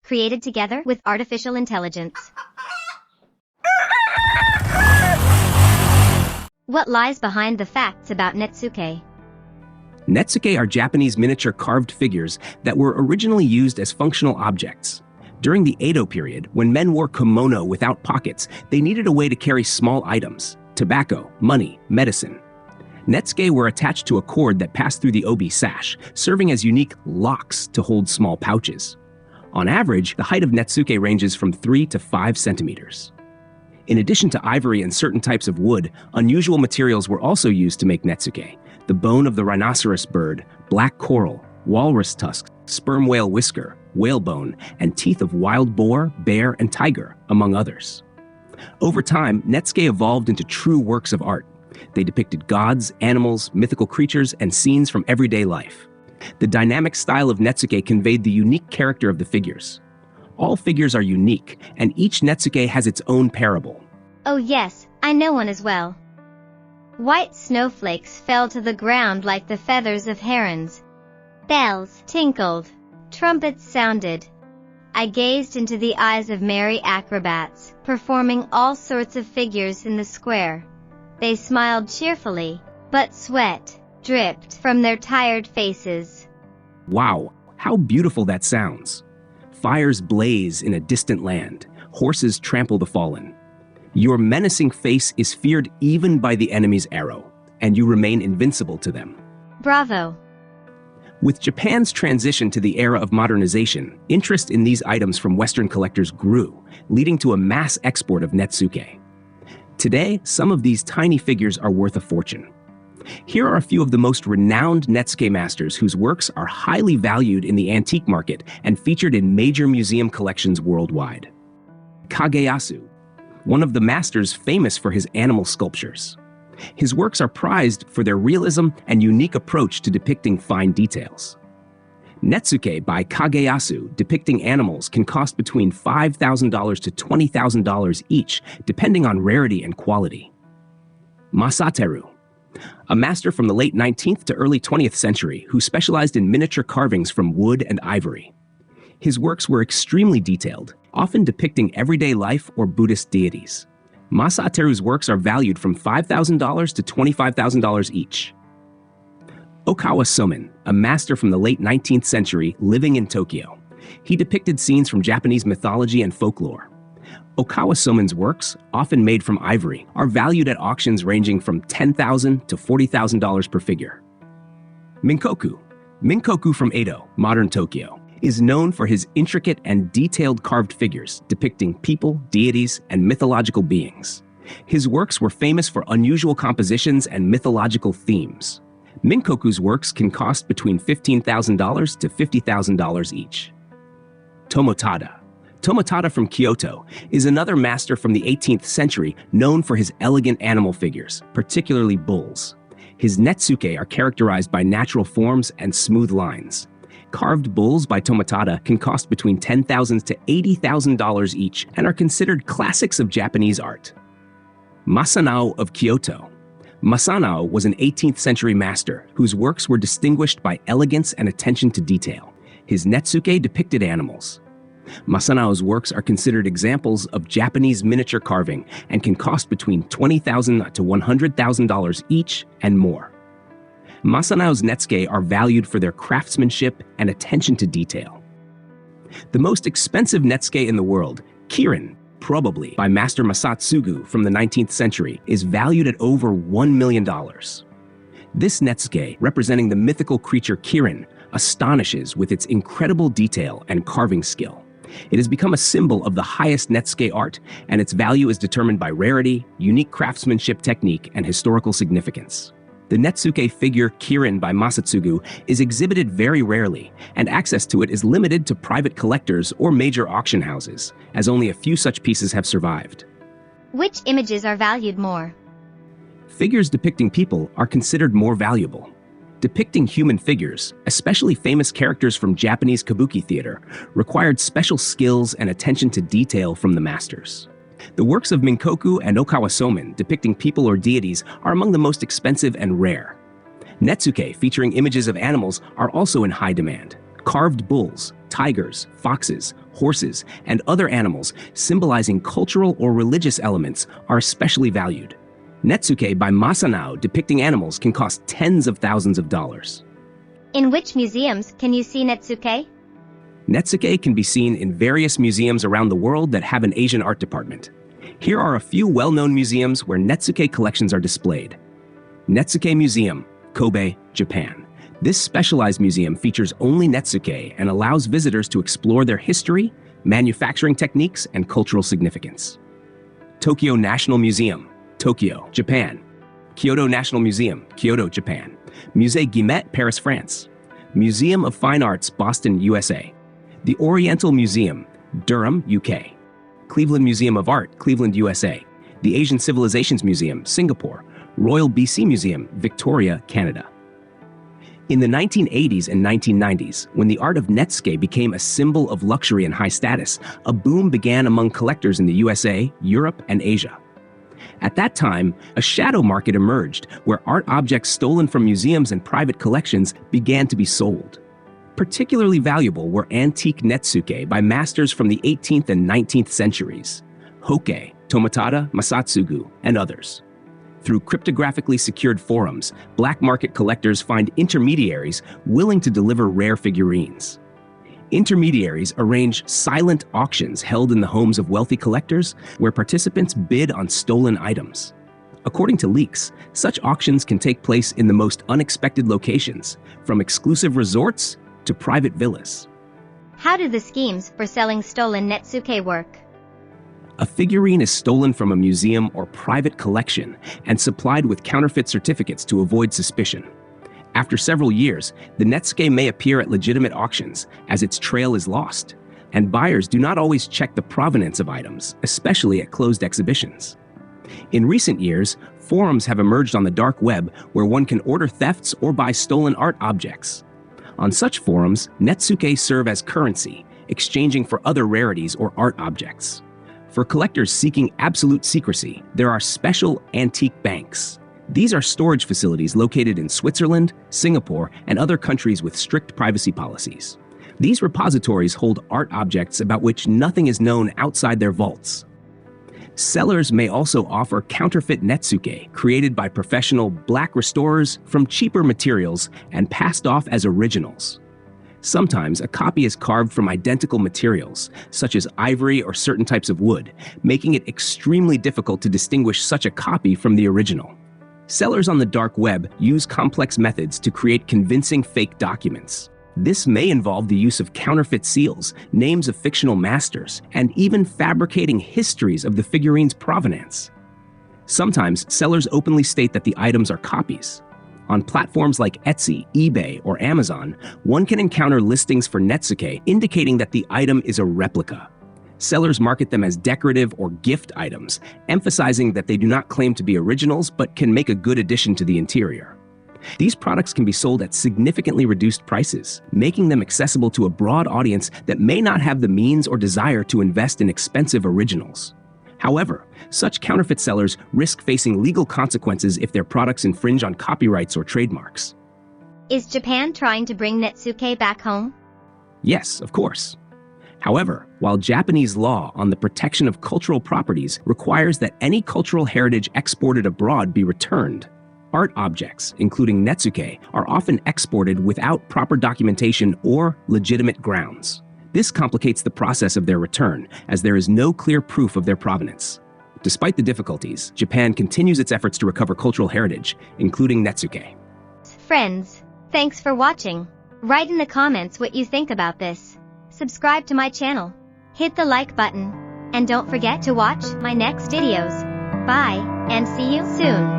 created together with artificial intelligence. What lies behind the facts about netsuke? Netsuke are Japanese miniature carved figures that were originally used as functional objects. During the Edo period, when men wore kimono without pockets, they needed a way to carry small items: tobacco, money, medicine. Netsuke were attached to a cord that passed through the obi sash, serving as unique locks to hold small pouches. On average, the height of netsuke ranges from 3 to 5 centimeters. In addition to ivory and certain types of wood, unusual materials were also used to make netsuke: the bone of the rhinoceros bird, black coral, walrus tusk, sperm whale whisker, whalebone, and teeth of wild boar, bear, and tiger, among others. Over time, netsuke evolved into true works of art. They depicted gods, animals, mythical creatures, and scenes from everyday life. The dynamic style of netsuke conveyed the unique character of the figures. All figures are unique, and each netsuke has its own parable. Oh yes, I know one as well. White snowflakes fell to the ground like the feathers of herons. Bells tinkled. Trumpets sounded. I gazed into the eyes of merry acrobats, performing all sorts of figures in the square. They smiled cheerfully, but sweat dripped from their tired faces. Wow, how beautiful that sounds. Fires blaze in a distant land. Horses trample the fallen. Your menacing face is feared even by the enemy's arrow, and you remain invincible to them. Bravo! With Japan's transition to the era of modernization, interest in these items from Western collectors grew, leading to a mass export of netsuke. Today, some of these tiny figures are worth a fortune. Here are a few of the most renowned netsuke masters whose works are highly valued in the antique market and featured in major museum collections worldwide. Kageyasu, one of the masters famous for his animal sculptures. His works are prized for their realism and unique approach to depicting fine details. Netsuke by Kageyasu depicting animals can cost between $5,000 to $20,000 each, depending on rarity and quality. Masateru, a master from the late 19th to early 20th century who specialized in miniature carvings from wood and ivory. His works were extremely detailed, often depicting everyday life or Buddhist deities. Masateru's works are valued from $5,000 to $25,000 each. Okawa Somin, a master from the late 19th century living in Tokyo. He depicted scenes from Japanese mythology and folklore. Okawa Somin's works, often made from ivory, are valued at auctions ranging from $10,000 to $40,000 per figure. Minkoku from Edo, modern Tokyo, is known for his intricate and detailed carved figures depicting people, deities, and mythological beings. His works were famous for unusual compositions and mythological themes. Minkoku's works can cost between $15,000 to $50,000 each. Tomotada from Kyoto is another master from the 18th century known for his elegant animal figures, particularly bulls. His netsuke are characterized by natural forms and smooth lines. Carved bulls by Tomotada can cost between $10,000 to $80,000 each and are considered classics of Japanese art. Masanao of Kyoto. Masanao was an 18th century master whose works were distinguished by elegance and attention to detail. His netsuke depicted animals. Masanao's works are considered examples of Japanese miniature carving and can cost between $20,000 to $100,000 each and more. Masanao's netsuke are valued for their craftsmanship and attention to detail. The most expensive netsuke in the world, Kirin, probably by Master Masatsugu from the 19th century, is valued at over $1 million. This netsuke, representing the mythical creature Kirin, astonishes with its incredible detail and carving skill. It has become a symbol of the highest netsuke art, and its value is determined by rarity, unique craftsmanship technique, and historical significance. The netsuke figure Kirin by Masatsugu is exhibited very rarely, and access to it is limited to private collectors or major auction houses, as only a few such pieces have survived. Which images are valued more? Figures depicting people are considered more valuable. Depicting human figures, especially famous characters from Japanese kabuki theater, required special skills and attention to detail from the masters. The works of Minkoku and Okawa Somin depicting people or deities are among the most expensive and rare. Netsuke featuring images of animals are also in high demand. Carved bulls, tigers, foxes, horses, and other animals symbolizing cultural or religious elements are especially valued. Netsuke by Masanao depicting animals can cost tens of thousands of dollars. In which museums can you see netsuke? Netsuke can be seen in various museums around the world that have an Asian art department. Here are a few well-known museums where netsuke collections are displayed. Netsuke Museum, Kobe, Japan. This specialized museum features only netsuke and allows visitors to explore their history, manufacturing techniques, and cultural significance. Tokyo National Museum, Tokyo, Japan. Kyoto National Museum, Kyoto, Japan. Musée Guimet, Paris, France. Museum of Fine Arts, Boston, USA. The Oriental Museum, Durham, UK. Cleveland Museum of Art, Cleveland, USA. The Asian Civilizations Museum, Singapore. Royal BC Museum, Victoria, Canada. In the 1980s and 1990s, when the art of netsuke became a symbol of luxury and high status, a boom began among collectors in the USA, Europe, and Asia. At that time, a shadow market emerged where art objects stolen from museums and private collections began to be sold. Particularly valuable were antique netsuke by masters from the 18th and 19th centuries, Hoke, Tomotada, Masatsugu, and others. Through cryptographically secured forums, black market collectors find intermediaries willing to deliver rare figurines. Intermediaries arrange silent auctions held in the homes of wealthy collectors where participants bid on stolen items. According to leaks, such auctions can take place in the most unexpected locations, from exclusive resorts to private villas. How do the schemes for selling stolen netsuke work? A figurine is stolen from a museum or private collection and supplied with counterfeit certificates to avoid suspicion. After several years, the netsuke may appear at legitimate auctions as its trail is lost, and buyers do not always check the provenance of items, especially at closed exhibitions. In recent years, forums have emerged on the dark web where one can order thefts or buy stolen art objects. On such forums, netsuke serve as currency, exchanging for other rarities or art objects. For collectors seeking absolute secrecy, there are special antique banks. These are storage facilities located in Switzerland, Singapore, and other countries with strict privacy policies. These repositories hold art objects about which nothing is known outside their vaults. Sellers may also offer counterfeit netsuke created by professional black restorers from cheaper materials and passed off as originals. Sometimes a copy is carved from identical materials, such as ivory or certain types of wood, making it extremely difficult to distinguish such a copy from the original. Sellers on the dark web use complex methods to create convincing fake documents. This may involve the use of counterfeit seals, names of fictional masters, and even fabricating histories of the figurine's provenance. Sometimes sellers openly state that the items are copies. On platforms like Etsy, eBay, or Amazon, one can encounter listings for netsuke indicating that the item is a replica. Sellers market them as decorative or gift items, emphasizing that they do not claim to be originals but can make a good addition to the interior. These products can be sold at significantly reduced prices, making them accessible to a broad audience that may not have the means or desire to invest in expensive originals. However, such counterfeit sellers risk facing legal consequences if their products infringe on copyrights or trademarks. Is Japan trying to bring netsuke back home? Yes, of course. However, while Japanese law on the protection of cultural properties requires that any cultural heritage exported abroad be returned, art objects, including netsuke, are often exported without proper documentation or legitimate grounds. This complicates the process of their return, as there is no clear proof of their provenance. Despite the difficulties, Japan continues its efforts to recover cultural heritage, including netsuke. Friends, thanks for watching. Write in the comments what you think about this. Subscribe to my channel. Hit the like button. And don't forget to watch my next videos. Bye, and see you soon.